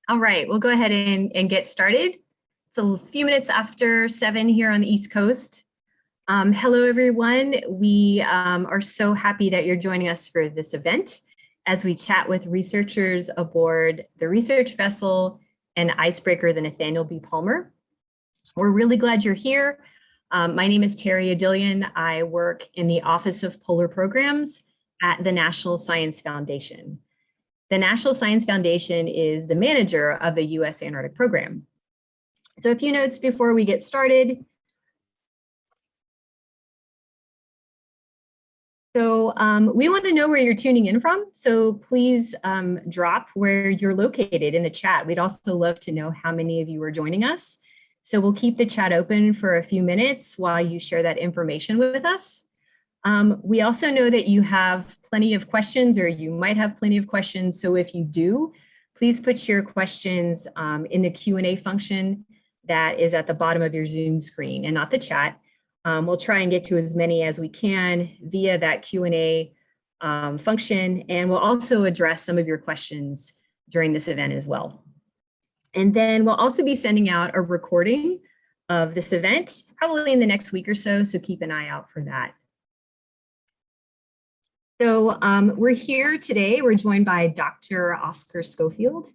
All right, we'll go ahead and get started. It's a few minutes after 7 here on the East Coast. Hello, everyone. We are so happy that you're joining us for this event as we chat with researchers aboard the research vessel and Icebreaker, the Nathaniel B. Palmer. We're really glad you're here. My name is Terry Adillion. I work in the Office of Polar Programs at the National Science Foundation. The National Science Foundation is the manager of the U.S. Antarctic program. So a few notes before we get started. So we want to know where you're tuning in from. So please drop where you're located in the chat. We'd also love to know how many of you are joining us. So we'll keep the chat open for a few minutes while you share that information with us. We also know that you have plenty of questions, or you might have plenty of questions. So if you do, please put your questions in the Q&A function that is at the bottom of your Zoom screen and not the chat. We'll try and get to as many as we can via that Q&A function, and we'll also address some of your questions during this event as well. And then we'll also be sending out a recording of this event probably in the next week or so, so keep an eye out for that. So we're here today. We're joined by Dr. Oscar Schofield.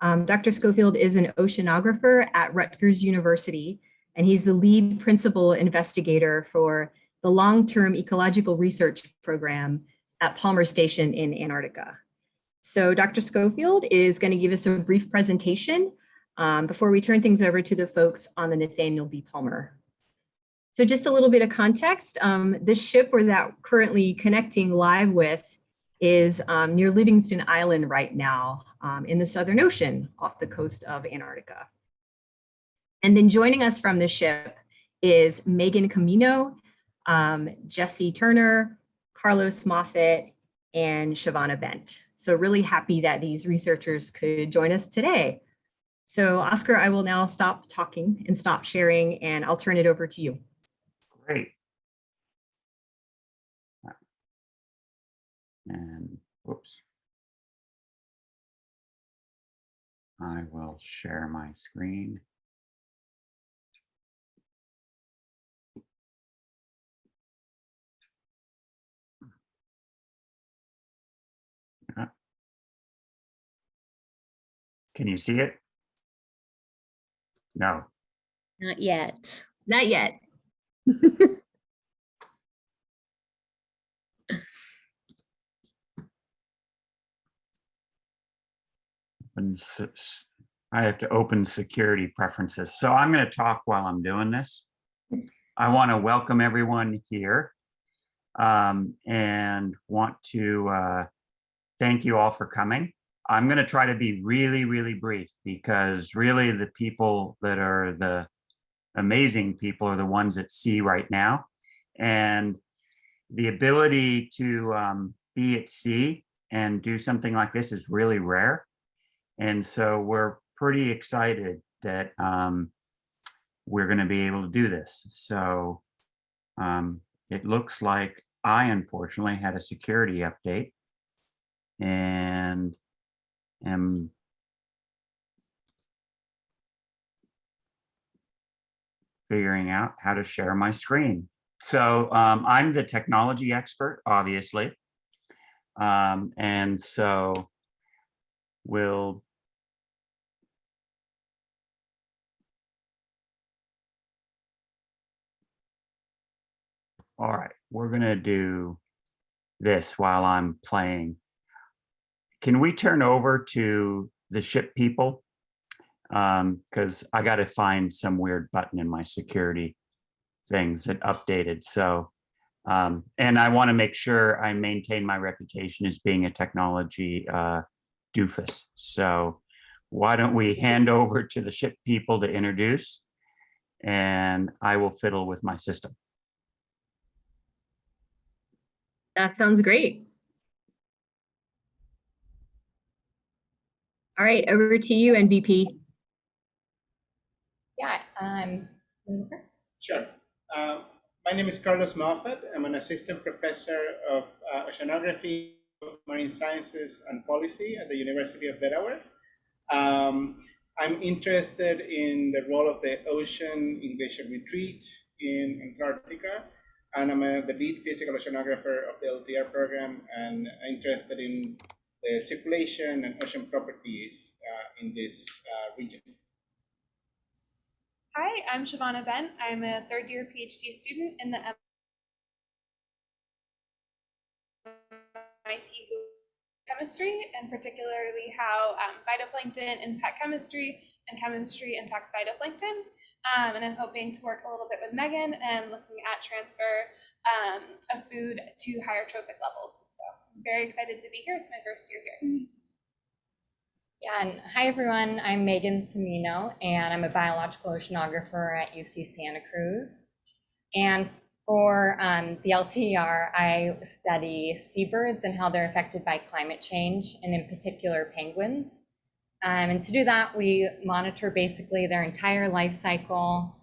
Dr. Schofield is an oceanographer at Rutgers University, and he's the lead principal investigator for the long-term ecological research program at Palmer Station in Antarctica. So Dr. Schofield is going to give us a brief presentation before we turn things over to the folks on the Nathaniel B. Palmer. So just a little bit of context, this ship we're currently connecting live with is near Livingston Island right now in the Southern Ocean off the coast of Antarctica. And then joining us from the ship is Megan Camino, Jesse Turner, Carlos Moffett, and Shavana Bent. So really happy that these researchers could join us today. So Oscar, I will now stop talking and stop sharing, and I'll turn it over to you. Great. And whoops. I will share my screen. Can you see it? No. Not yet. Not yet. I have to open security preferences. So I'm going to talk while I'm doing this. I want to welcome everyone here and want to thank you all for coming. I'm going to try to be really, really brief, because really the people that are the amazing people are the ones at sea right now. And the ability to be at sea and do something like this is really rare. And so we're pretty excited that we're going to be able to do this. So it looks like I unfortunately had a security update and am figuring out how to share my screen. So I'm the technology expert, obviously. And so we'll all right, we're going to do this while I'm playing. Can we turn over to the ship people? Because I got to find some weird button in my security things that updated. So, and I want to make sure I maintain my reputation as being a technology doofus. So why don't we hand over to the ship people to introduce, and I will fiddle with my system. That sounds great. All right, over to you, NBP. Yeah, Sure. My name is Carlos Moffett. I'm an assistant professor of oceanography, marine sciences, and policy at the University of Delaware. I'm interested in the role of the ocean in glacial retreat in Antarctica, and I'm the lead physical oceanographer of the LTR program, and interested in the circulation and ocean properties in this region. Hi, I'm Shavana Ben. I'm a third year PhD student in the MIT chemistry, and particularly how phytoplankton and pet chemistry and chemistry impacts phytoplankton. And I'm hoping to work a little bit with Megan and looking at transfer of food to higher trophic levels. So I'm very excited to be here. It's my first year here. Yeah, and hi everyone, I'm Megan Semino, and I'm a biological oceanographer at UC Santa Cruz. And for the LTR, I study seabirds and how they're affected by climate change, and in particular penguins. And to do that, we monitor basically their entire life cycle,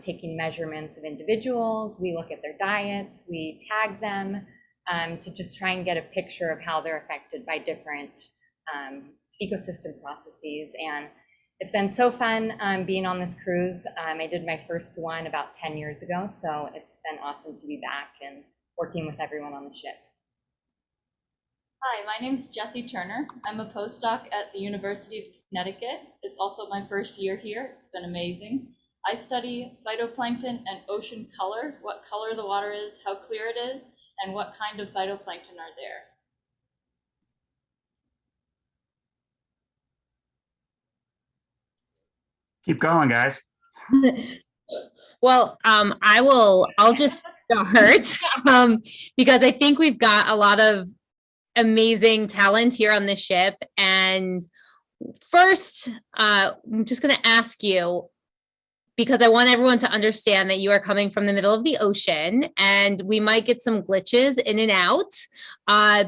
taking measurements of individuals. We look at their diets, we tag them to just try and get a picture of how they're affected by different ecosystem processes. And it's been so fun being on this cruise. I did my first one about 10 years ago, so it's been awesome to be back and working with everyone on the ship. Hi, my name's Jessie Turner. I'm a postdoc at the University of Connecticut. It's also my first year here. It's been amazing. I study phytoplankton and ocean color, what color the water is, how clear it is, and what kind of phytoplankton are there. Keep going, guys. Well, I'll just start because I think we've got a lot of amazing talent here on the ship. And first, I'm just going to ask you, because I want everyone to understand that you are coming from the middle of the ocean and we might get some glitches in and out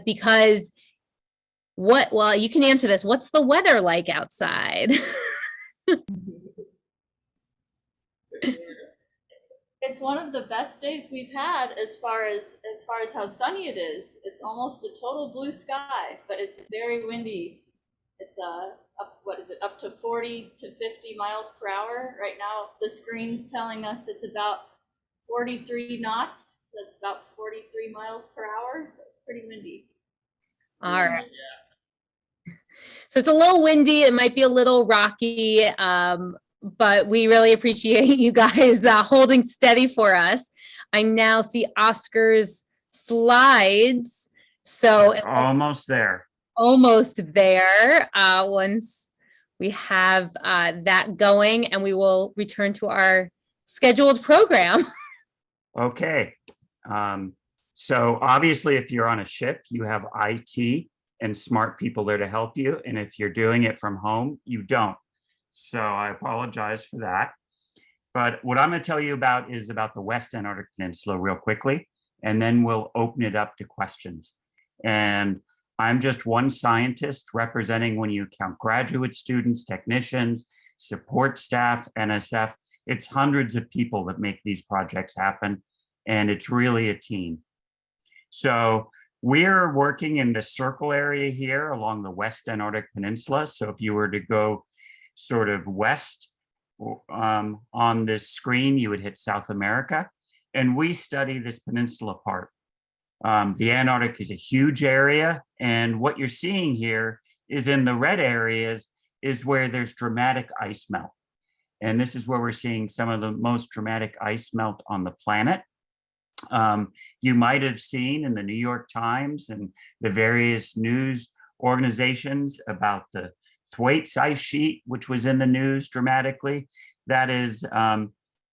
because well, you can answer this. What's the weather like outside? It's one of the best days we've had as far as how sunny it is. It's almost a total blue sky, but it's very windy. It's up to 40 to 50 miles per hour right now. The screen's telling us it's about 43 knots, so it's about 43 miles per hour. So it's pretty windy. All right. So it's a little windy. It might be a little rocky. But we really appreciate you guys holding steady for us. I now see Oscar's slides. So Almost there. Almost there. Once we have that going, and we will return to our scheduled program. Okay. So obviously, if you're on a ship, you have IT and smart people there to help you. And if you're doing it from home, you don't. So I apologize for that. But what I'm going to tell you about is about the West Antarctic Peninsula real quickly, and then we'll open it up to questions. And I'm just one scientist representing, when you count graduate students, technicians, support staff, NSF, it's hundreds of people that make these projects happen. And it's really a team. So we're working in the circle area here along the West Antarctic Peninsula. So if you were to go sort of west on this screen, you would hit South America. And we study this peninsula part. The Antarctic is a huge area. And what you're seeing here is in the red areas is where there's dramatic ice melt. And this is where we're seeing some of the most dramatic ice melt on the planet. You might have seen in the New York Times and the various news organizations about the Thwaites ice sheet, which was in the news dramatically. That is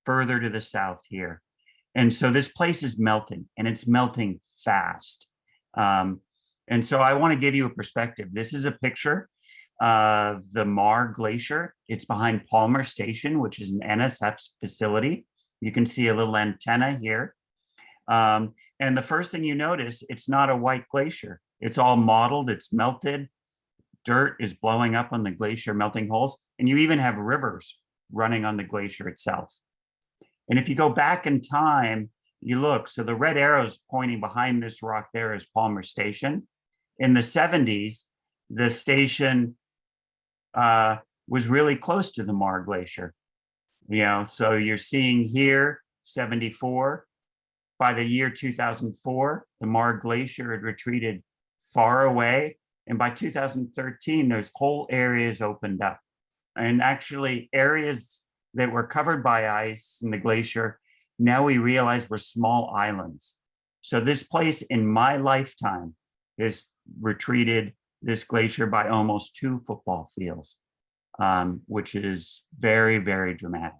further to the south here. And so this place is melting, and it's melting fast. And so I want to give you a perspective. This is a picture of the Mar Glacier. It's behind Palmer Station, which is an NSF facility. You can see a little antenna here. And the first thing you notice, it's not a white glacier. It's all mottled, it's melted. Dirt is blowing up on the glacier, melting holes, and you even have rivers running on the glacier itself. And if you go back in time, you look, so the red arrows pointing behind this rock there is Palmer Station. In the 70s, the station was really close to the Mar Glacier. So you're seeing here 74. By the year 2004, the Mar Glacier had retreated far away. And by 2013, those whole areas opened up. And actually areas that were covered by ice in the glacier, now we realize were small islands. So this place in my lifetime has retreated this glacier by almost 2 football fields, which is very, very dramatic.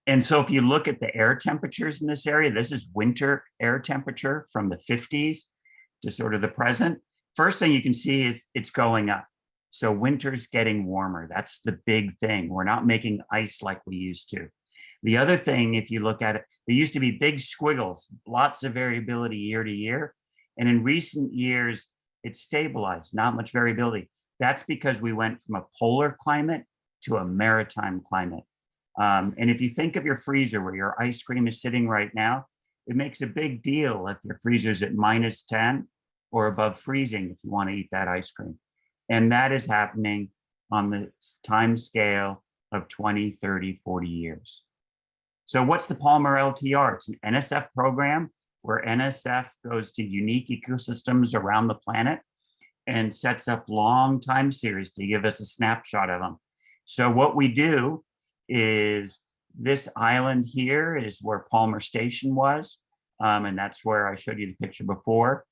And so if you look at the air temperatures in this area, this is winter air temperature from the 50s to sort of the present. First thing you can see is it's going up. So winter's getting warmer. That's the big thing. We're not making ice like we used to. The other thing, if you look at it, there used to be big squiggles, lots of variability year to year. And in recent years, it's stabilized, not much variability. That's because we went from a polar climate to a maritime climate. And if you think of your freezer where your ice cream is sitting right now, it makes a big deal if your freezer's at -10 or above freezing if you want to eat that ice cream. And that is happening on the time scale of 20, 30, 40 years. So what's the Palmer LTR? It's an NSF program where NSF goes to unique ecosystems around the planet and sets up long time series to give us a snapshot of them. So what we do is this island here is where Palmer Station was. And that's where I showed you the picture before.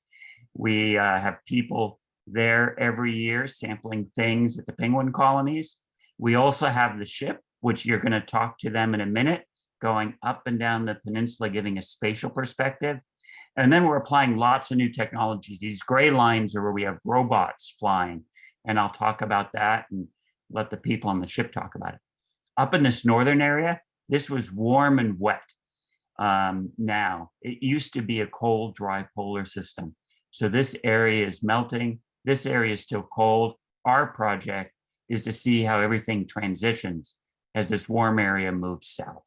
We have people there every year sampling things at the penguin colonies. We also have the ship, which you're going to talk to them in a minute, going up and down the peninsula, giving a spatial perspective. And then we're applying lots of new technologies. These gray lines are where we have robots flying. And I'll talk about that and let the people on the ship talk about it. Up in this northern area, this was warm and wet. Now, it used to be a cold, dry polar system. So this area is melting. This area is still cold. Our project is to see how everything transitions as this warm area moves south.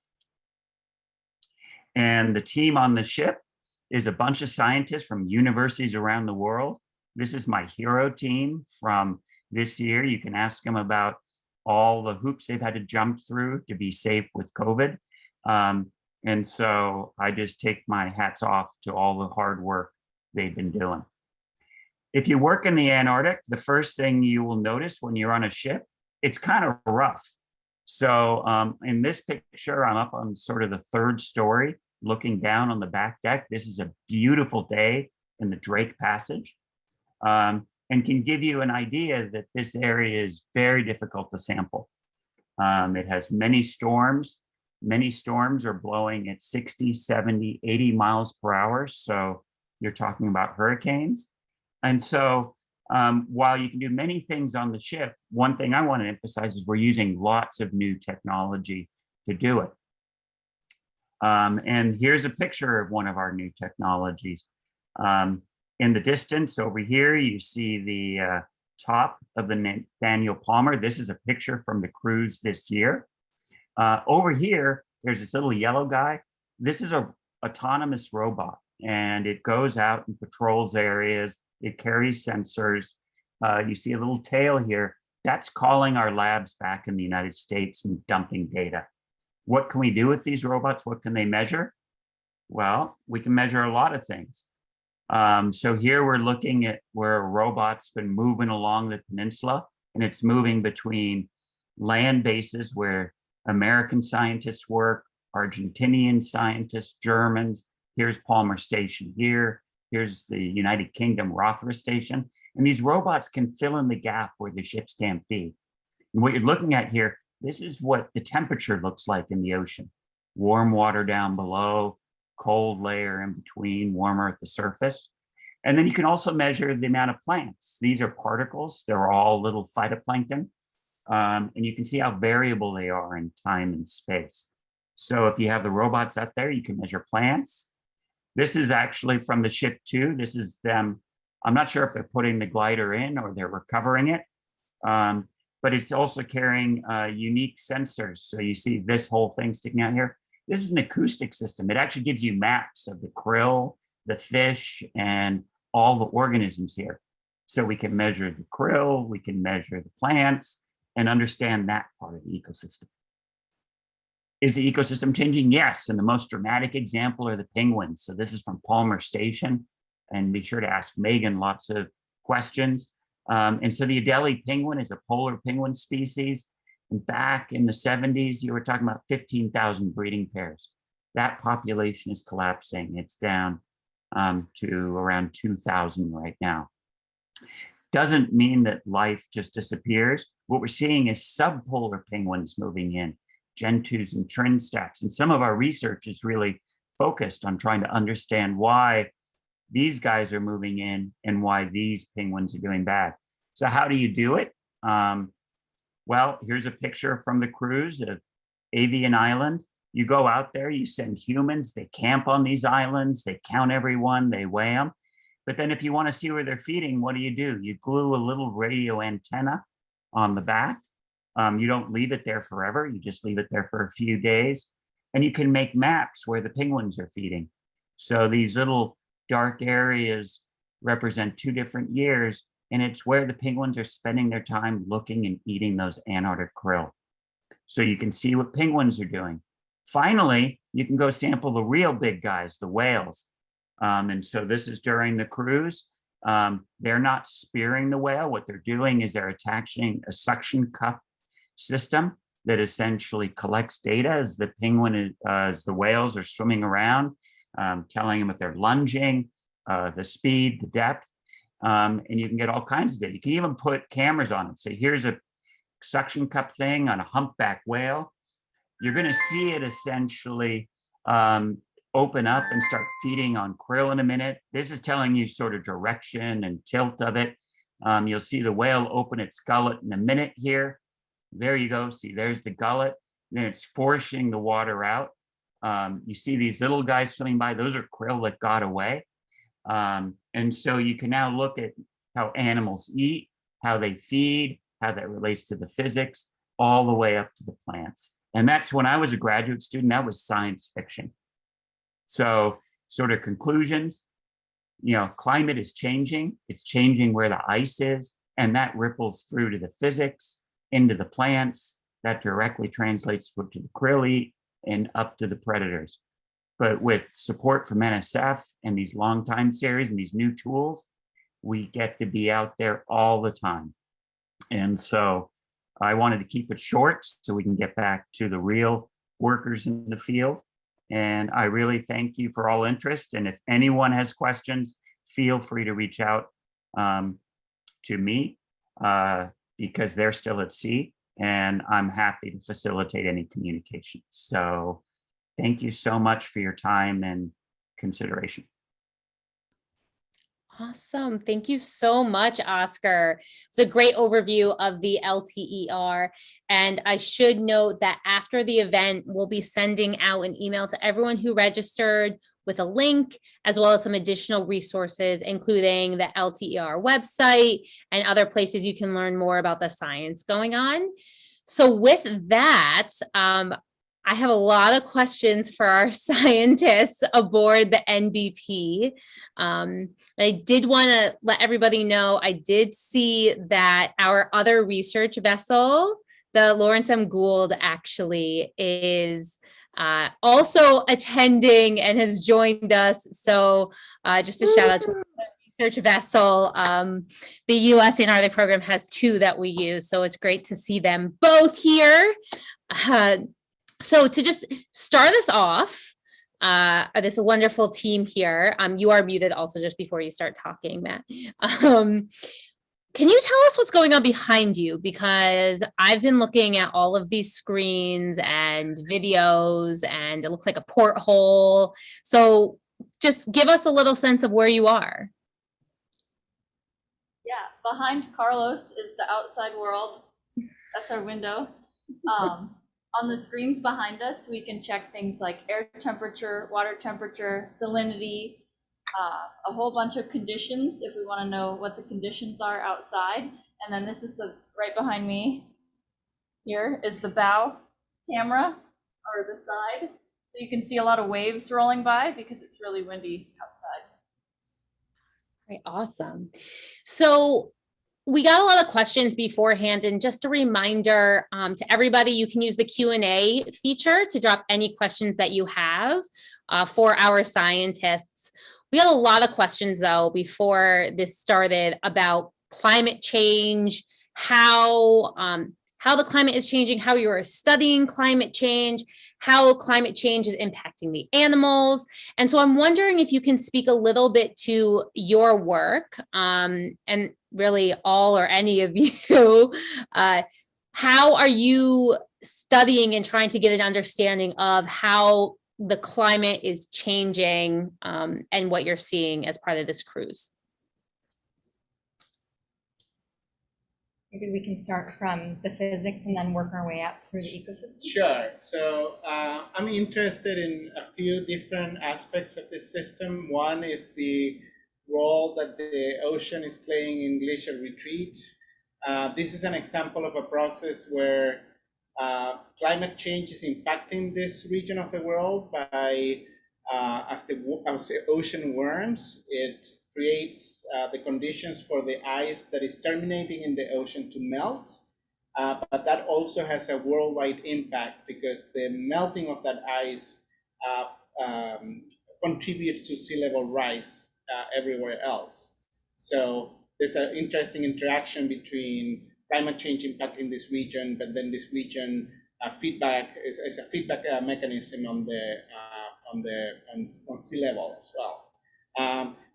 And the team on the ship is a bunch of scientists from universities around the world. This is my hero team from this year. You can ask them about all the hoops they've had to jump through to be safe with COVID. And so I just take my hats off to all the hard work they've been doing. If you work in the Antarctic, the first thing you will notice when you're on a ship, it's kind of rough. So in this picture, I'm up on sort of the 3rd story, looking down on the back deck. This is a beautiful day in the Drake Passage, and can give you an idea that this area is very difficult to sample. It has many storms. Many storms are blowing at 60, 70, 80 miles per hour. So you're talking about hurricanes. And so while you can do many things on the ship, one thing I want to emphasize is we're using lots of new technology to do it. And here's a picture of one of our new technologies. In the distance over here, you see the top of the Nathaniel Palmer. This is a picture from the cruise this year. Over here, there's this little yellow guy. This is an autonomous robot, and it goes out and patrols areas. It carries sensors. You see a little tail here. That's calling our labs back in the United States and dumping data. What can we do with these robots? What can they measure? Well, we can measure a lot of things. So here we're looking at where a robot's been moving along the peninsula, and it's moving between land bases where American scientists work, Argentinian scientists, Germans. Here's Palmer Station here. Here's the United Kingdom Rothera Station. And these robots can fill in the gap where the ships can't be. And what you're looking at here, this is what the temperature looks like in the ocean. Warm water down below, cold layer in between, warmer at the surface. And then you can also measure the amount of plants. These are particles. They're all little phytoplankton. And you can see how variable they are in time and space. So if you have the robots out there, you can measure plants. This is actually from the ship too. This is them. I'm not sure if they're putting the glider in or they're recovering it. But it's also carrying unique sensors. So you see this whole thing sticking out here. This is an acoustic system. It actually gives you maps of the krill, the fish, and all the organisms here. So we can measure the krill, we can measure the plants, and understand that part of the ecosystem. Is the ecosystem changing? Yes, and the most dramatic example are the penguins. So this is from Palmer Station, and be sure to ask Megan lots of questions. And so the Adelie penguin is a polar penguin species. And back in the 70s, you were talking about 15,000 breeding pairs. That population is collapsing. It's down to around 2,000 right now. Doesn't mean that life just disappears. What we're seeing is subpolar penguins moving in, gentoos and trinstats. And some of our research is really focused on trying to understand why these guys are moving in and why these penguins are doing bad. So how do you do it? Well, here's a picture from the cruise of Avian Island. You go out there, you send humans, they camp on these islands, they count everyone, they weigh them. But then if you want to see where they're feeding, what do? You glue a little radio antenna on the back. You don't leave it there forever. You just leave it there for a few days. And you can make maps where the penguins are feeding. So these little dark areas represent 2 different years, and it's where the penguins are spending their time looking and eating those Antarctic krill. So you can see what penguins are doing. Finally, you can go sample the real big guys, the whales. And so this is during the cruise. They're not spearing the whale. What they're doing is they're attaching a suction cup system that essentially collects data as the penguin, as the whales are swimming around, telling them if they're lunging, the speed, the depth, and you can get all kinds of data. You can even put cameras on it. So here's a suction cup thing on a humpback whale. You're going to see it essentially open up and start feeding on krill in a minute. This is telling you sort of direction and tilt of it. You'll see the whale open its gullet in a minute here. There you go. See, there's the gullet. Then it's forcing the water out. You see these little guys swimming by. Those are krill that got away. And so you can now look at how animals eat, how they feed, how that relates to the physics, all the way up to the plants. And that's when I was a graduate student, that was science fiction. So sort of conclusions, climate is changing. It's changing where the ice is, and that ripples through to the physics, into the plants. That directly translates to the krill eat and up to the predators. But with support from NSF and these long time series and these new tools, we get to be out there all the time. And so I wanted to keep it short so we can get back to the real workers in the field. And I really thank you for all interest. And if anyone has questions, feel free to reach out to me because they're still at sea and I'm happy to facilitate any communication. So thank you so much for your time and consideration. Awesome. Thank you so much, Oscar. It's a great overview of the LTER. And I should note that after the event, we'll be sending out an email to everyone who registered with a link, as well as some additional resources, including the LTER website and other places you can learn more about the science going on. So with that, I have a lot of questions for our scientists aboard the NBP. I did want to let everybody know, I did see that our other research vessel, the Lawrence M. Gould, actually is also attending and has joined us. So just a shout out to our research vessel. The U.S. Antarctic program has 2 that we use, so it's great to see them both here. So to just start us off, this wonderful team here, you are muted also just before you start talking, Matt. Can you tell us what's going on behind you? Because I've been looking at all of these screens and videos, and it looks like a porthole. So just give us a little sense of where you are. Yeah, behind Carlos is the outside world. That's our window. On the screens behind us, we can check things like air temperature, water temperature, salinity, a whole bunch of conditions if we want to know what the conditions are outside. And then this is the right behind me. Here is the bow camera, or the side. So you can see a lot of waves rolling by because it's really windy outside. Right, awesome. So we got a lot of questions beforehand, and just a reminder to everybody, you can use the Q&A feature to drop any questions that you have for our scientists. We got a lot of questions though before this started about climate change, how the climate is changing, how you are studying climate change, how climate change is impacting the animals. And so I'm wondering if you can speak a little bit to your work, and really all or any of you. How are you studying and trying to get an understanding of how the climate is changing, and what you're seeing as part of this cruise? Maybe we can start from the physics and then work our way up through the ecosystem. Sure. So I'm interested in a few different aspects of this system. One is the role that the ocean is playing in glacial retreat. This is an example of a process where climate change is impacting this region of the world by, as the ocean warms, it creates the conditions for the ice that is terminating in the ocean to melt. But that also has a worldwide impact because the melting of that ice contributes to sea level rise everywhere else. So there's an interesting interaction between climate change impacting this region, but then this region feedback is a feedback mechanism on sea level as well.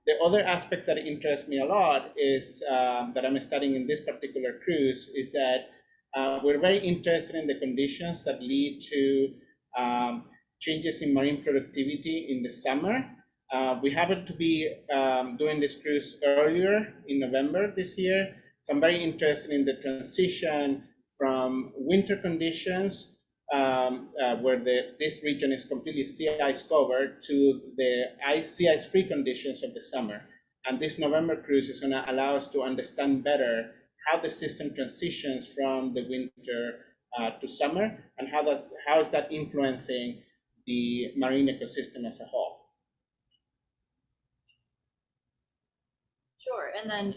The other aspect that interests me a lot is that I'm studying in this particular cruise is that we're very interested in the conditions that lead to changes in marine productivity in the summer. We happen to be doing this cruise earlier in November this year. So I'm very interested in the transition from winter conditions where this region is completely sea ice covered to the sea ice free conditions of the summer. And this November cruise is going to allow us to understand better how the system transitions from the winter to summer, and how is that influencing the marine ecosystem as a whole. Sure, and then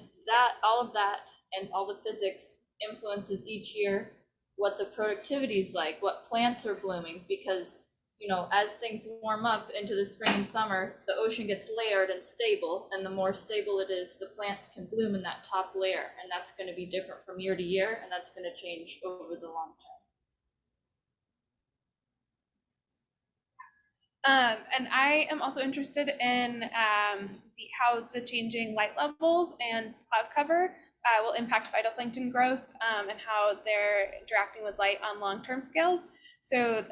all of that and all the physics influences each year what the productivity is like, what plants are blooming, because as things warm up into the spring and summer, the ocean gets layered and stable, and the more stable it is, the plants can bloom in that top layer, and that's going to be different from year to year, and that's going to change over the long term. And I am also interested in how the changing light levels and cloud cover will impact phytoplankton growth, and how they're interacting with light on long-term scales. So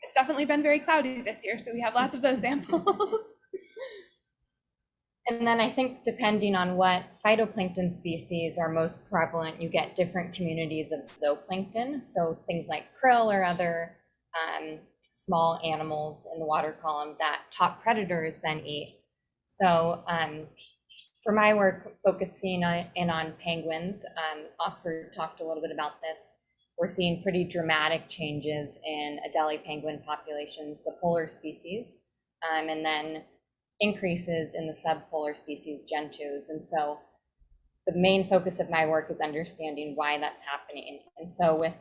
it's definitely been very cloudy this year, so we have lots of those samples. And then I think depending on what phytoplankton species are most prevalent, you get different communities of zooplankton. So things like krill or other small animals in the water column that top predators then eat. So for my work focusing on penguins, Oscar talked a little bit about this. We're seeing pretty dramatic changes in Adelie penguin populations, the polar species, and then increases in the subpolar species, gentoos. And so the main focus of my work is understanding why that's happening. And so with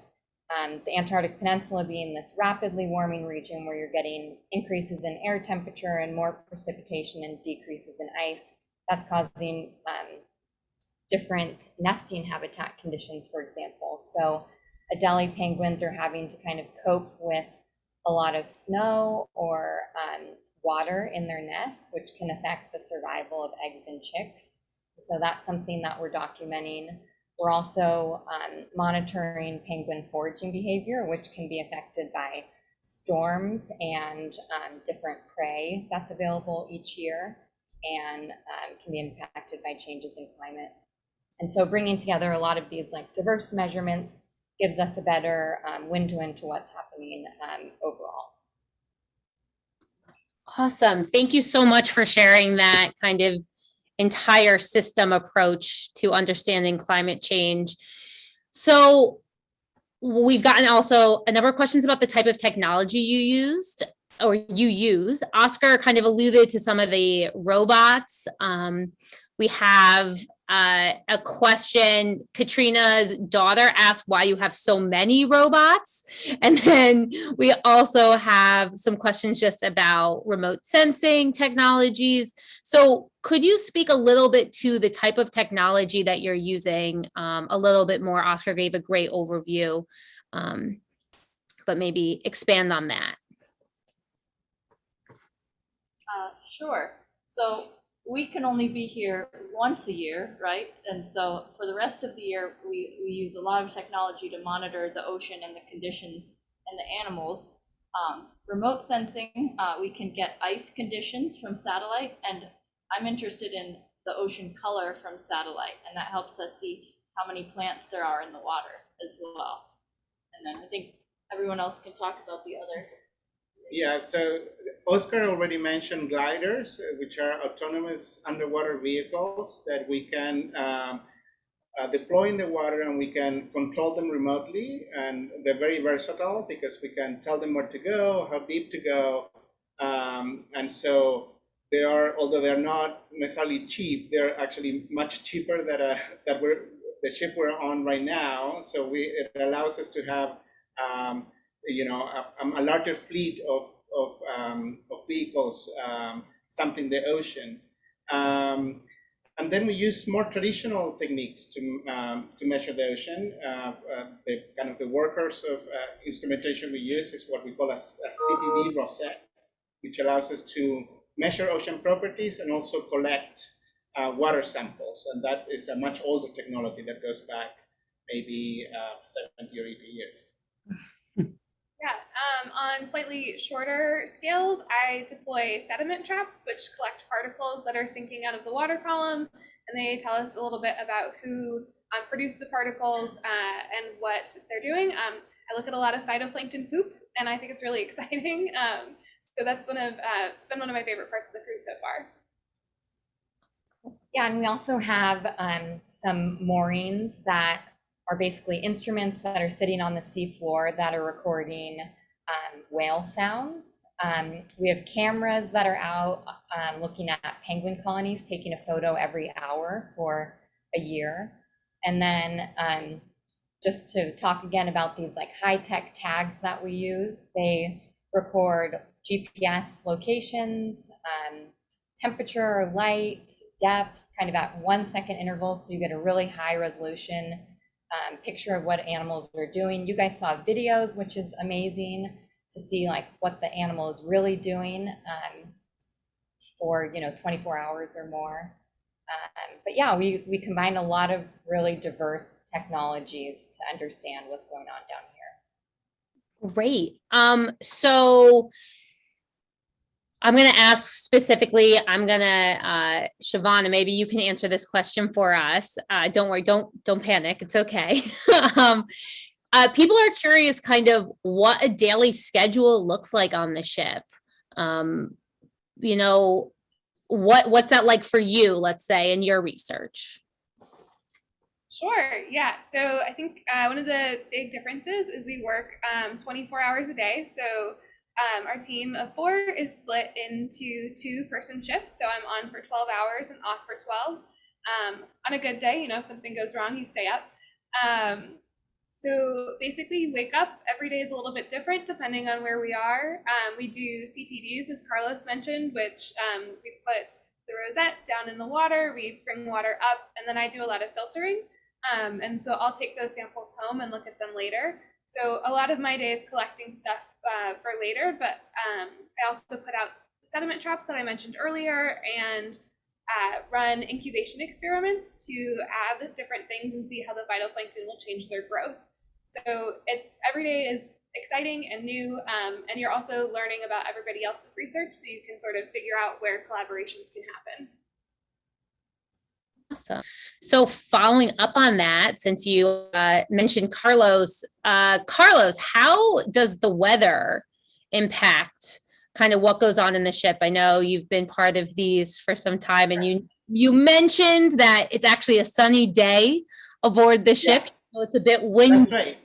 the Antarctic Peninsula being this rapidly warming region where you're getting increases in air temperature and more precipitation and decreases in ice, that's causing different nesting habitat conditions, for example. So Adelie penguins are having to kind of cope with a lot of snow or water in their nests, which can affect the survival of eggs and chicks. So that's something that we're documenting. We're also monitoring penguin foraging behavior, which can be affected by storms and different prey that's available each year, and can be impacted by changes in climate. And so bringing together a lot of these diverse measurements gives us a better window into what's happening overall. Awesome. Thank you so much for sharing that kind of entire system approach to understanding climate change. So we've gotten also a number of questions about the type of technology you used. or you use. Oscar kind of alluded to some of the robots. We have a question. Katrina's daughter asked why you have so many robots. And then we also have some questions just about remote sensing technologies. So could you speak a little bit to the type of technology that you're using a little bit more? Oscar gave a great overview, but maybe expand on that. Sure. So we can only be here once a year, right? And so for the rest of the year, we use a lot of technology to monitor the ocean and the conditions and the animals. Remote sensing, we can get ice conditions from satellite, and I'm interested in the ocean color from satellite, and that helps us see how many plants there are in the water as well. And then I think everyone else can talk about the other. Yeah, so Oscar already mentioned gliders, which are autonomous underwater vehicles that we can deploy in the water, and we can control them remotely. And they're very versatile because we can tell them where to go, how deep to go. And so they are, although they're not necessarily cheap, they're actually much cheaper than the ship we're on right now. So it allows us to have a larger fleet of vehicles sampling the ocean, and then we use more traditional techniques to measure the ocean. The workhorse of instrumentation we use is what we call a CTD rosette, which allows us to measure ocean properties and also collect water samples, and that is a much older technology that goes back maybe 70 or 80 years. Yeah, on slightly shorter scales, I deploy sediment traps, which collect particles that are sinking out of the water column, and they tell us a little bit about who produced the particles and what they're doing. I look at a lot of phytoplankton poop, and I think it's really exciting. So that's it's been one of my favorite parts of the cruise so far. Yeah, and we also have some moorings that are basically instruments that are sitting on the seafloor that are recording whale sounds. We have cameras that are out looking at penguin colonies, taking a photo every hour for a year. And then just to talk again about these like high-tech tags that we use, they record GPS locations, temperature, light, depth, kind of at 1 second intervals, so you get a really high resolution picture of what animals are doing. You guys saw videos, which is amazing to see like what the animal is really doing for 24 hours or more. But yeah, we combine a lot of really diverse technologies to understand what's going on down here. Great. So I'm going to ask specifically, Shavana, maybe you can answer this question for us. Don't worry, don't panic. It's okay. People are curious kind of what a daily schedule looks like on the ship. What's that like for you, let's say, in your research? Sure, yeah. So I think one of the big differences is we work 24 hours a day. So our team of 4 is split into 2-person shifts. So I'm on for 12 hours and off for 12. On a good day, if something goes wrong, you stay up. So basically you wake up, every day is a little bit different depending on where we are. We do CTDs, as Carlos mentioned, which we put the rosette down in the water, we bring water up, and then I do a lot of filtering. And so I'll take those samples home and look at them later. So a lot of my day is collecting stuff for later, but I also put out sediment traps that I mentioned earlier and run incubation experiments to add different things and see how the phytoplankton will change their growth. So every day is exciting and new, and you're also learning about everybody else's research, so you can sort of figure out where collaborations can happen. Awesome. So following up on that, since you mentioned Carlos, how does the weather impact kind of what goes on in the ship? I know you've been part of these for some time, and you mentioned that it's actually a sunny day aboard the ship, so it's a bit windy.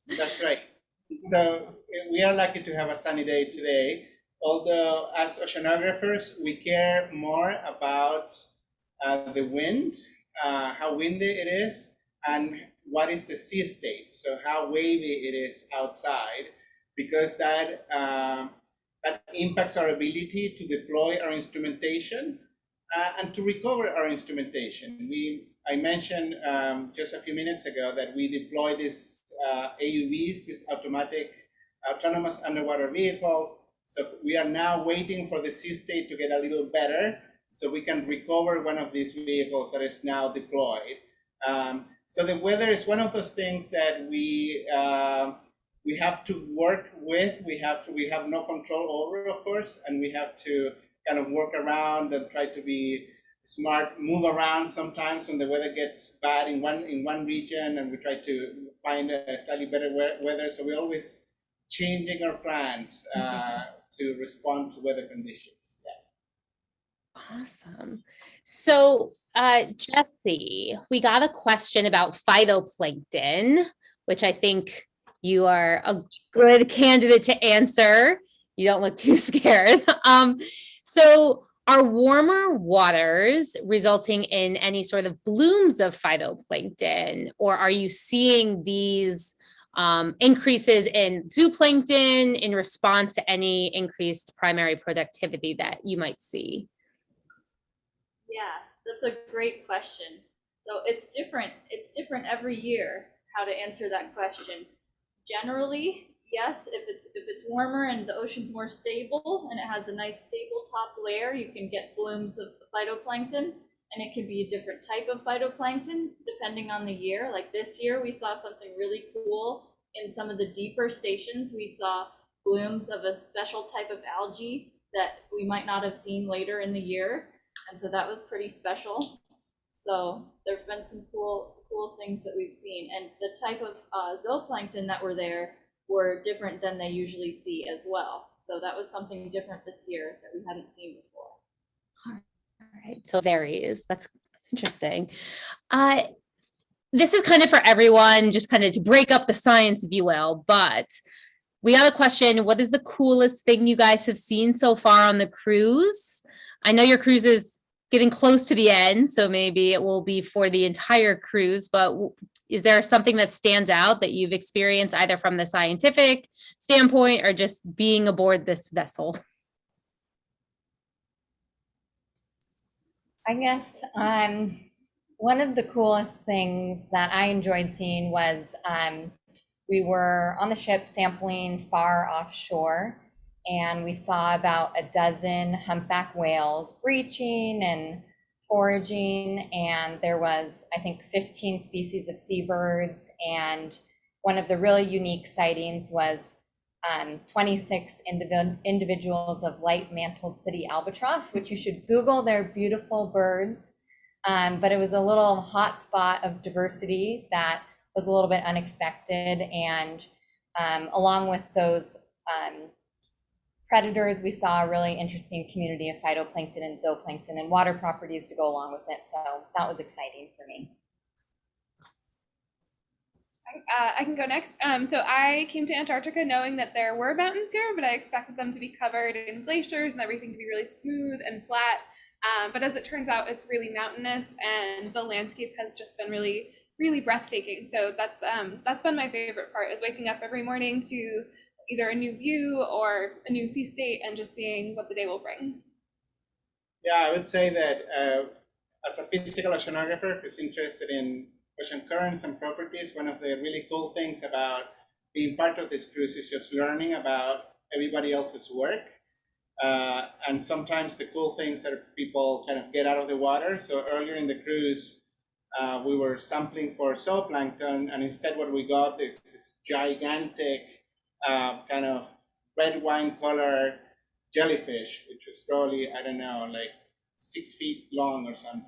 That's right. So we are lucky to have a sunny day today. Although as oceanographers, we care more about the wind, how windy it is, and what is the sea state. So how wavy it is outside, because that impacts our ability to deploy our instrumentation and to recover our instrumentation. I mentioned just a few minutes ago that we deploy these AUVs, these autonomous underwater vehicles. So we are now waiting for the sea state to get a little better so we can recover one of these vehicles that is now deployed. So the weather is one of those things that we have to work with. We have no control over, of course, and we have to kind of work around and try to be smart, move around sometimes when the weather gets bad in one region, and we try to find a slightly better weather. So we're always changing our plans to respond to weather conditions. Yeah. Awesome. So, Jesse, we got a question about phytoplankton, which I think you are a good candidate to answer. You don't look too scared. So are warmer waters resulting in any sort of blooms of phytoplankton, or are you seeing these increases in zooplankton in response to any increased primary productivity that you might see? Yeah, that's a great question. So it's different. It's different every year how to answer that question. Generally, yes, if it's warmer and the ocean's more stable and it has a nice stable top layer, you can get blooms of phytoplankton, and it can be a different type of phytoplankton depending on the year. Like this year, we saw something really cool in some of the deeper stations. We saw blooms of a special type of algae that we might not have seen later in the year, and so that was pretty special. So there've been some cool things that we've seen, and the type of zooplankton that were there were different than they usually see as well. So that was something different this year that we hadn't seen before. All right, so varies. That's interesting. This is kind of for everyone, just kind of to break up the science, if you will, but we have a question. What is the coolest thing you guys have seen so far on the cruise? I know your cruise is getting close to the end, so maybe it will be for the entire cruise, but is there something that stands out that you've experienced either from the scientific standpoint or just being aboard this vessel? I guess one of the coolest things that I enjoyed seeing was we were on the ship sampling far offshore, and we saw about a dozen humpback whales breaching and foraging, and there was, I think, 15 species of seabirds, and one of the really unique sightings was 26 individuals of light-mantled city albatross, which you should Google. They're beautiful birds, but it was a little hotspot of diversity that was a little bit unexpected, and along with those predators, we saw a really interesting community of phytoplankton and zooplankton and water properties to go along with it. So that was exciting for me. I can go next. So I came to Antarctica knowing that there were mountains here, but I expected them to be covered in glaciers and everything to be really smooth and flat. But as it turns out, it's really mountainous, and the landscape has just been really, really breathtaking. So that's been my favorite part, is waking up every morning to either a new view or a new sea state and just seeing what the day will bring. Yeah, I would say that as a physical oceanographer who's interested in ocean currents and properties, one of the really cool things about being part of this cruise is just learning about everybody else's work. And sometimes the cool things that people kind of get out of the water. So earlier in the cruise, we were sampling for zooplankton, and instead what we got is this gigantic kind of red wine color jellyfish, which was probably, I don't know, like 6 feet long or something.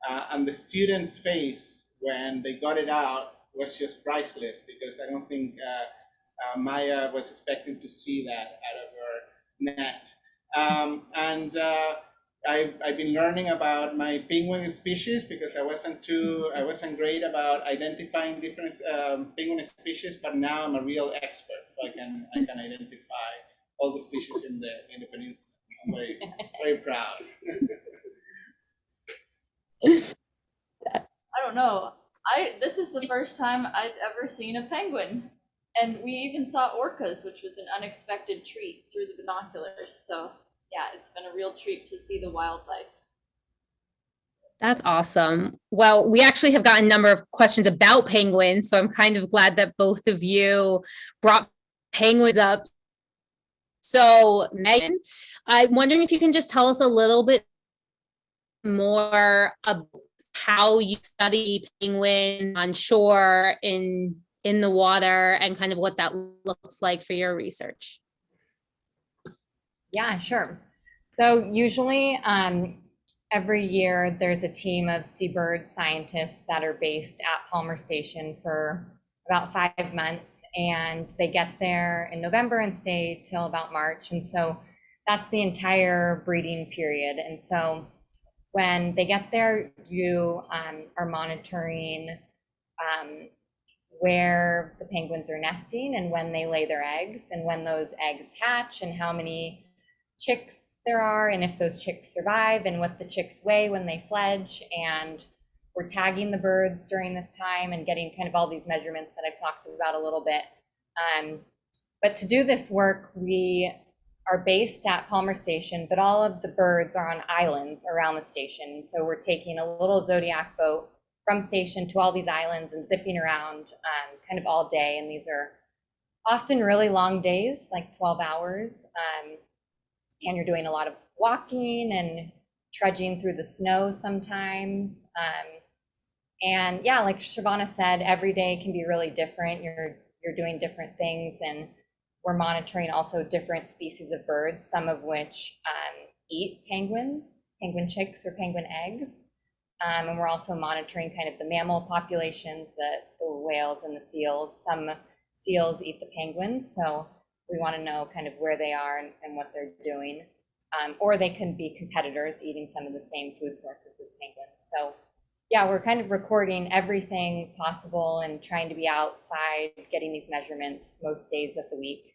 And the student's face when they got it out was just priceless, because I don't think Maya was expecting to see that out of her net. And I've been learning about my penguin species because I wasn't great about identifying different penguin species, but now I'm a real expert, so I can identify all the species in the peninsula. I'm very very proud. I don't know. This is the first time I'd ever seen a penguin. And we even saw orcas, which was an unexpected treat through the binoculars. So yeah, it's been a real treat to see the wildlife. That's awesome. Well, we actually have gotten a number of questions about penguins, so I'm kind of glad that both of you brought penguins up. So, Megan, I'm wondering if you can just tell us a little bit more about how you study penguins on shore, in the water, and kind of what that looks like for your research. Yeah, sure. So usually every year there's a team of seabird scientists that are based at Palmer Station for about 5 months, and they get there in November and stay till about March. And so that's the entire breeding period. And so when they get there, you are monitoring where the penguins are nesting and when they lay their eggs and when those eggs hatch and how many chicks there are and if those chicks survive and what the chicks weigh when they fledge. And we're tagging the birds during this time and getting kind of all these measurements that I've talked about a little bit. But to do this work, we are based at Palmer Station, but all of the birds are on islands around the station. So we're taking a little Zodiac boat from station to all these islands and zipping around kind of all day. And these are often really long days, like 12 hours. And you're doing a lot of walking and trudging through the snow sometimes. And yeah, like Shavana said, every day can be really different. You're doing different things, and we're monitoring also different species of birds, some of which eat penguins, penguin chicks or penguin eggs. And we're also monitoring kind of the mammal populations, the whales and the seals. Some seals eat the penguins, so we want to know kind of where they are and what they're doing. Or they can be competitors eating some of the same food sources as penguins. So yeah, we're kind of recording everything possible and trying to be outside getting these measurements most days of the week.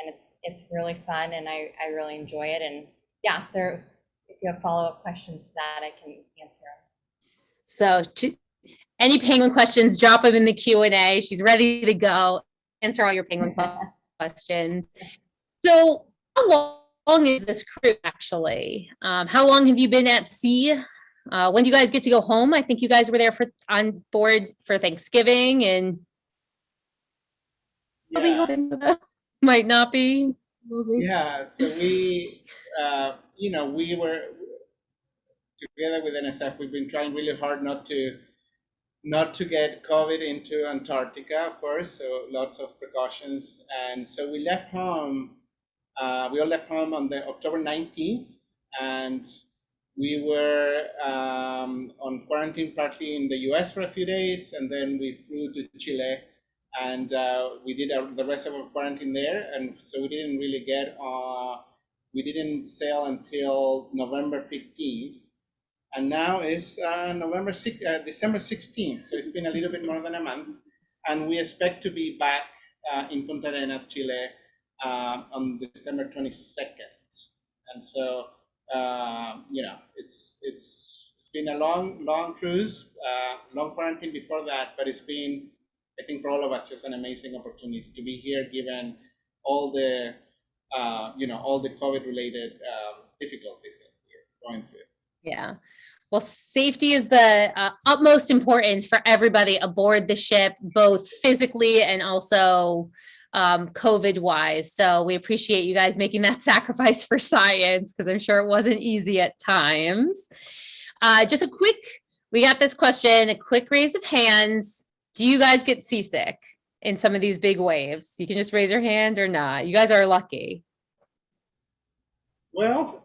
And it's really fun, and I really enjoy it. And yeah, if you have follow-up questions to that, I can answer them. So any penguin questions, drop them in the Q&A. She's ready to go. Answer all your penguin questions. So how long is this cruise actually? How long have you been at sea? When do you guys get to go home? I think you guys were there on board for Thanksgiving, and Yeah. might not be. Yeah, so we were together with NSF. We've been trying really hard not to get COVID into Antarctica, of course. So lots of precautions, and so we left home. We all left home on the October 19th, and we were on quarantine partly in the US for a few days, and then we flew to Chile. And we did the rest of our quarantine there, and so we didn't really we didn't sail until November 15th, and now it's December 16th, so it's been a little bit more than a month, and we expect to be back in Punta Arenas, Chile, on December 22nd, and so it's been a long cruise, long quarantine before that, but it's been, I think, for all of us, just an amazing opportunity to be here, given all the, all the COVID-related difficulties that we're going through. Yeah. Well, safety is the utmost importance for everybody aboard the ship, both physically and also COVID-wise. So we appreciate you guys making that sacrifice for science, because I'm sure it wasn't easy at times. We got this question, a quick raise of hands. Do you guys get seasick in some of these big waves? You can just raise your hand or not. You guys are lucky. Well,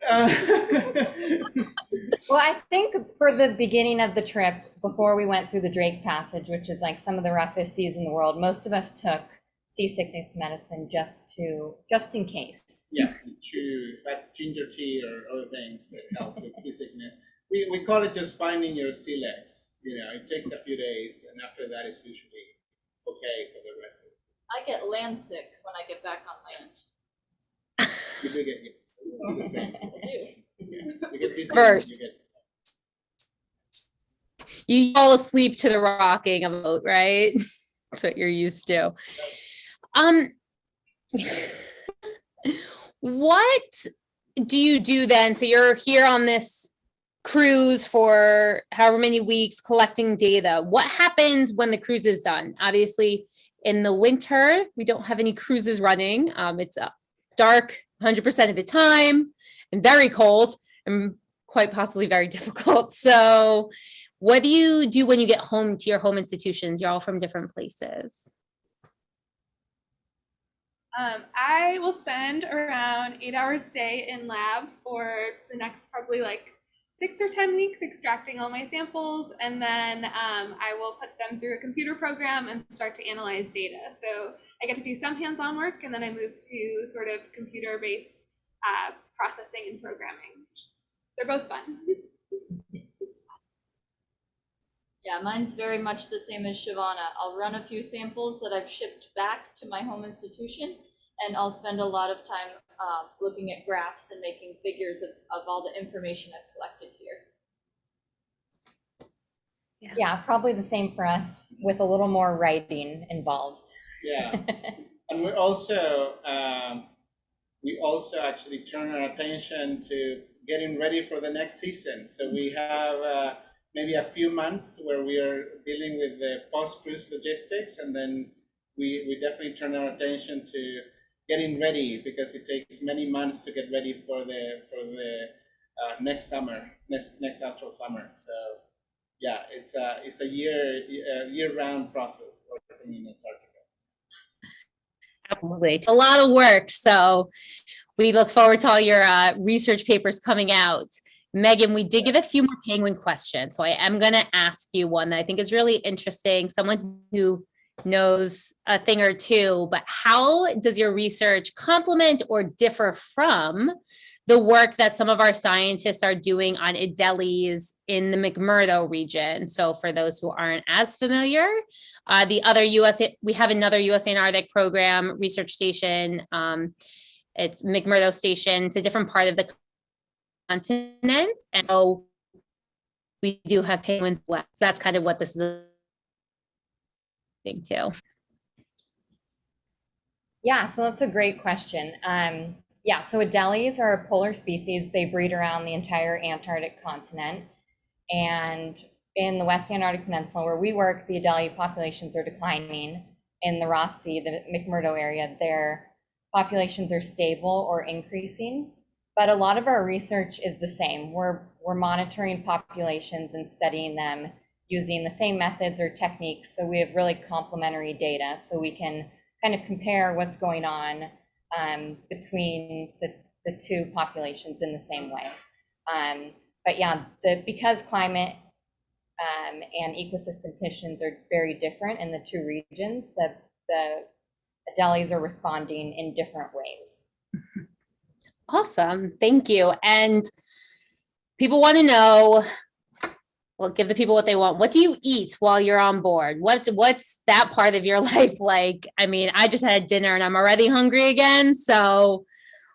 Well, I think for the beginning of the trip, before we went through the Drake Passage, which is like some of the roughest seas in the world, most of us took seasickness medicine just in case. Yeah, true. Like ginger tea or other things that help with seasickness. We call it just finding your sea legs. You know, it takes a few days, and after that, it's usually okay for the rest of it. I get land sick when I get back on land. You do get you do the same. I do. You get seasick, First. you get You fall asleep to the rocking of a boat, right? That's what you're used to. What do you do then? So you're here on this cruise for however many weeks collecting data. What happens when the cruise is done? Obviously, in the winter, we don't have any cruises running. It's dark 100% of the time and very cold and quite possibly very difficult. So what do you do when you get home to your home institutions? You're all from different places. I will spend around 8 hours a day in lab for the next probably like 6 or 10 weeks extracting all my samples, and then I will put them through a computer program and start to analyze data. So I get to do some hands-on work, and then I move to sort of computer-based processing and programming. They're both fun. Yeah, mine's very much the same as Shavana. I'll run a few samples that I've shipped back to my home institution, and I'll spend a lot of time looking at graphs and making figures of all the information I've collected here. Yeah, probably the same for us, with a little more writing involved. Yeah, and we also actually turn our attention to getting ready for the next season. So we have maybe a few months where we are dealing with the post-cruise logistics, and then we definitely turn our attention to getting ready, because it takes many months to get ready for the next summer, next astral summer. So yeah, it's a year-round process working in Antarctica. Absolutely. It's a lot of work. So we look forward to all your research papers coming out. Megan, we did get a few more penguin questions. So I am going to ask you one that I think is really interesting. Someone who knows a thing or two, but how does your research complement or differ from the work that some of our scientists are doing on Adeles in the McMurdo region? So for those who aren't as familiar, we have another US Antarctic program research station. It's McMurdo Station. It's a different part of the continent. And so we do have penguins. So that's kind of what this is a thing too. Yeah, so that's a great question. Yeah, so Adeles are a polar species. They breed around the entire Antarctic continent. And in the West Antarctic Peninsula, where we work, the Adelie populations are declining. In the Ross Sea, the McMurdo area, their populations are stable or increasing. But a lot of our research is the same. We're monitoring populations and studying them using the same methods or techniques. So we have really complementary data, so we can kind of compare what's going on between the two populations in the same way. But yeah, because climate and ecosystem conditions are very different in the two regions, the Adeles are responding in different ways. Awesome. Thank you. And people want to know, well, give the people what they want. What do you eat while you're on board? What's that part of your life like? I mean, I just had dinner and I'm already hungry again. So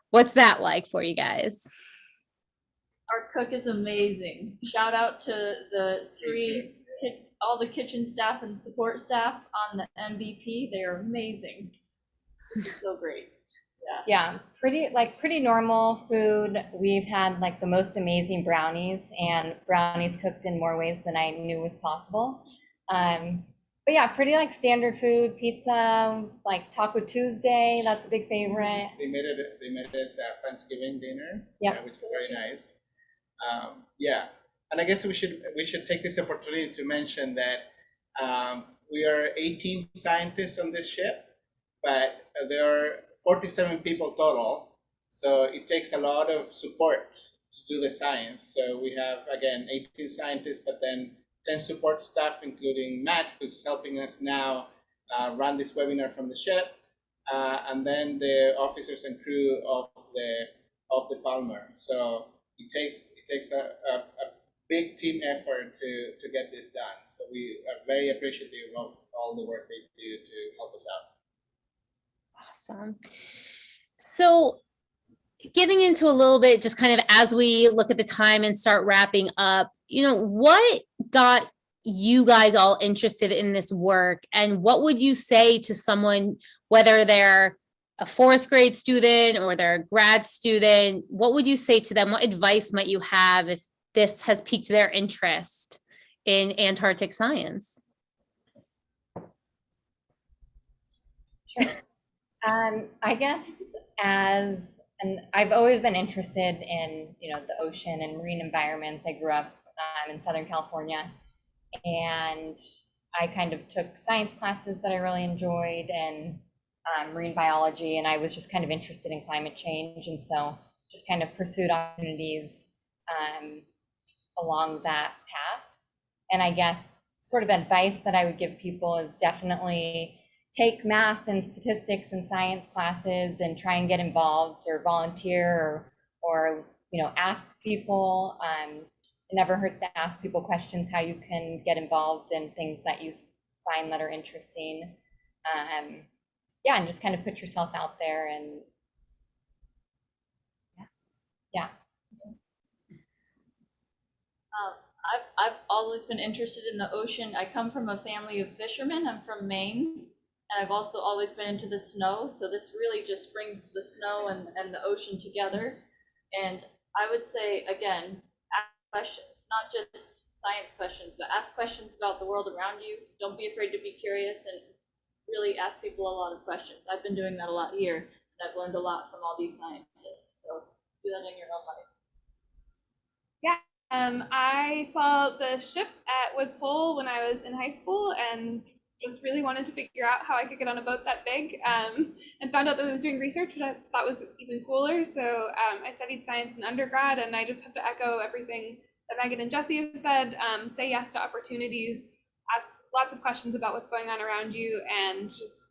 what's that like for you guys? Our cook is amazing. Shout out to all the kitchen staff and support staff on the MVP. They are amazing. This is so great. Yeah, pretty normal food. We've had like the most amazing brownies, and brownies cooked in more ways than I knew was possible. But yeah, pretty like standard food, pizza, like Taco Tuesday. That's a big favorite. They made it as a Thanksgiving dinner, Yep. which is very nice. Yeah, and I guess we should take this opportunity to mention that we are 18 scientists on this ship, but there are 47 people total. So it takes a lot of support to do the science. So we have, again, 18 scientists, but then 10 support staff, including Matt, who's helping us now run this webinar from the ship. and then the officers and crew of the Palmer. So it takes a big team effort to get this done. So we are very appreciative of all the work they do to help us out. Awesome. So getting into a little bit, just kind of as we look at the time and start wrapping up, what got you guys all interested in this work, and what would you say to someone, whether they're a fourth grade student or they're a grad student, what would you say to them? What advice might you have if this has piqued their interest in Antarctic science? Sure. I guess and I've always been interested in, the ocean and marine environments. I grew up in Southern California, and I kind of took science classes that I really enjoyed, and marine biology, and I was just kind of interested in climate change, and so just kind of pursued opportunities along that path. And I guess sort of advice that I would give people is definitely take math and statistics and science classes and try and get involved or volunteer or ask people. It never hurts to ask people questions, how you can get involved in things that you find that are interesting. And just kind of put yourself out there, and yeah. I've always been interested in the ocean. I come from a family of fishermen. I'm from Maine, and I've also always been into the snow. So this really just brings the snow and the ocean together. And I would say, again, ask questions, not just science questions, but ask questions about the world around you. Don't be afraid to be curious, and really ask people a lot of questions. I've been doing that a lot here, and I've learned a lot from all these scientists. So do that in your own life. Yeah, I saw the ship at Woods Hole when I was in high school, and just really wanted to figure out how I could get on a boat that big, and found out that it was doing research, which I thought was even cooler. So I studied science in undergrad, and I just have to echo everything that Megan and Jesse have said. Say yes to opportunities, ask lots of questions about what's going on around you, and just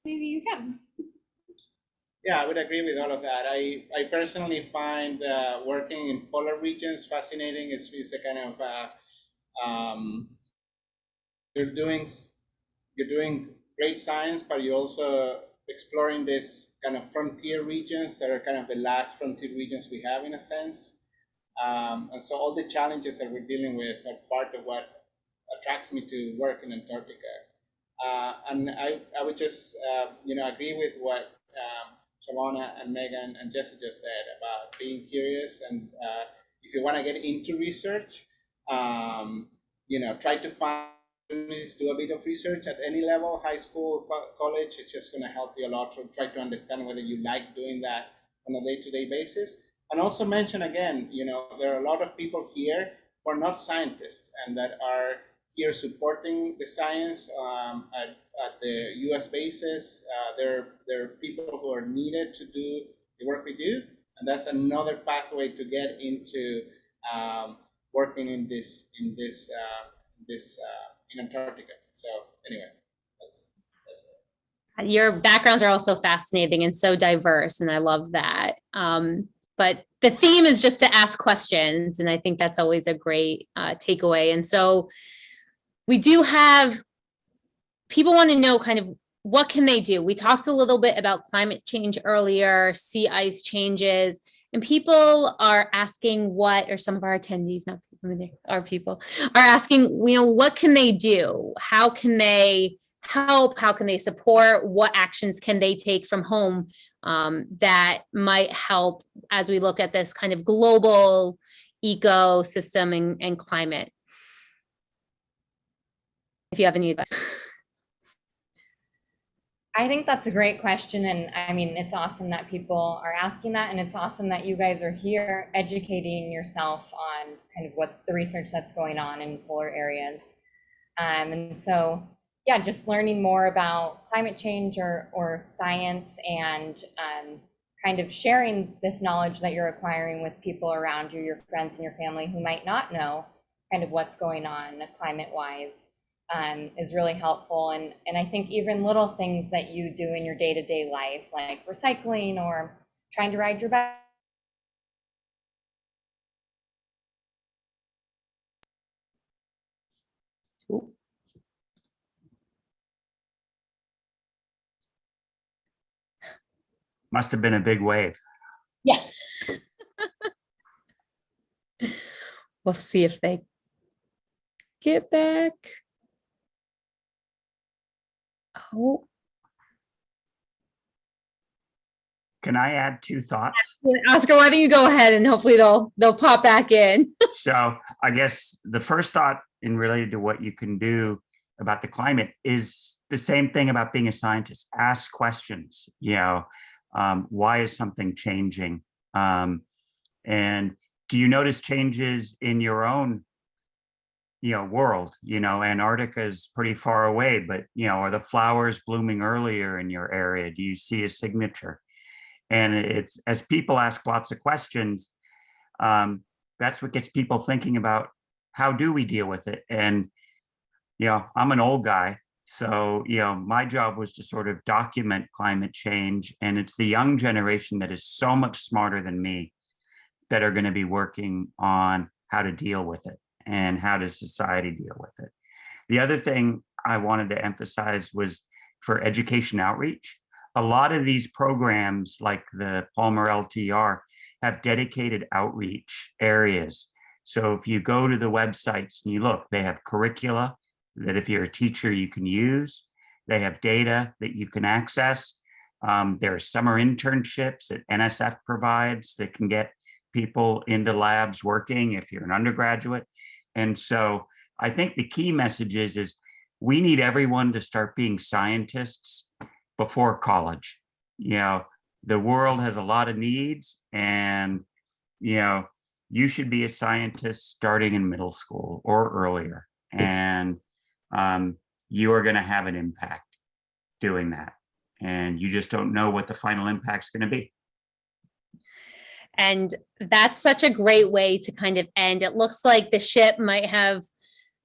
maybe you can. Yeah, I would agree with all of that. I personally find working in polar regions fascinating. It's a kind of you're doing great science, but you're also exploring this kind of frontier regions that are kind of the last frontier regions we have, in a sense. And so all the challenges that we're dealing with are part of what attracts me to work in Antarctica. And I would just agree with what Shavonna and Megan and Jesse just said about being curious. And if you want to get into research, try to find opportunities, do a bit of research at any level, high school, college. It's just going to help you a lot to try to understand whether you like doing that on a day-to-day basis. And also mention again, there are a lot of people here who are not scientists and that are here supporting the science at the U.S. bases. There are people who are needed to do the work we do, and that's another pathway to get into working in Antarctica. So anyway, that's it. Your backgrounds are also fascinating and so diverse, and I love that. But the theme is just to ask questions, and I think that's always a great takeaway. And so we do have people want to know kind of what can they do. We talked a little bit about climate change earlier, sea ice changes, and people are asking or some of our attendees, not people, our people are asking, what can they do? How can they help? How can they support? What actions can they take from home that might help as we look at this kind of global ecosystem and climate? If you have any advice. I think that's a great question. And I mean, it's awesome that people are asking that. And it's awesome that you guys are here educating yourself on kind of what the research that's going on in polar areas. And so, yeah, just learning more about climate change or science, and kind of sharing this knowledge that you're acquiring with people around you, your friends and your family who might not know kind of what's going on climate-wise. is really helpful. And I think even little things that you do in your day-to-day life, like recycling or trying to ride your bike. Must have been a big wave. Yeah. We'll see if they get back. Oh, Can I add 2 thoughts? Oscar, why don't you go ahead and hopefully they'll pop back in. So I guess the first thought in related to what you can do about the climate is the same thing about being a scientist. Ask questions, why is something changing? And do you notice changes in your own, world? Antarctica is pretty far away, but, are the flowers blooming earlier in your area? Do you see a signature? And it's, as people ask lots of questions, that's what gets people thinking about how do we deal with it? And, I'm an old guy. So, my job was to sort of document climate change. And it's the young generation that is so much smarter than me that are going to be working on how to deal with it and how does society deal with it. The other thing I wanted to emphasize was for education outreach. A lot of these programs like the Palmer LTR have dedicated outreach areas. So if you go to the websites and you look, they have curricula that if you're a teacher, you can use. They have data that you can access. There are summer internships that NSF provides that can get people into labs working if you're an undergraduate. And so I think the key message is we need everyone to start being scientists before college. The world has a lot of needs, and you should be a scientist starting in middle school or earlier, and you are going to have an impact doing that, and you just don't know what the final impact's going to be. And that's such a great way to kind of end. It looks like the ship might have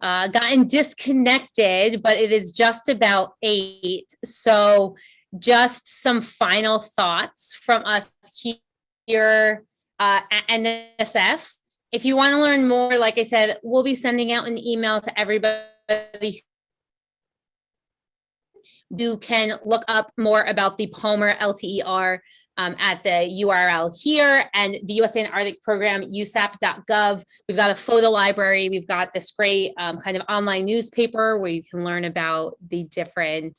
gotten disconnected, but it is just about 8. So just some final thoughts from us here at NSF. If you want to learn more, like I said, we'll be sending out an email to everybody. You can look up more about the Palmer LTER at the URL here, and the USA Antarctic program, usap.gov. We've got a photo library. We've got this great kind of online newspaper where you can learn about the different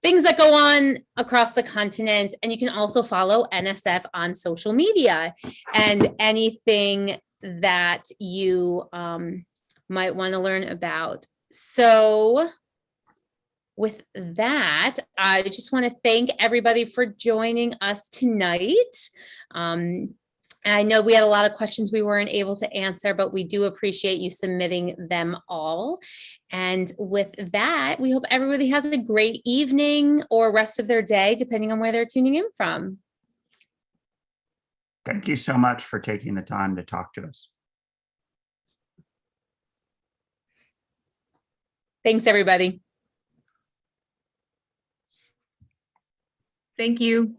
things that go on across the continent. And you can also follow NSF on social media, and anything that you might want to learn about. So with that, I just want to thank everybody for joining us tonight. I know we had a lot of questions we weren't able to answer, but we do appreciate you submitting them all. And with that, we hope everybody has a great evening or rest of their day, depending on where they're tuning in from. Thank you so much for taking the time to talk to us. Thanks, everybody. Thank you.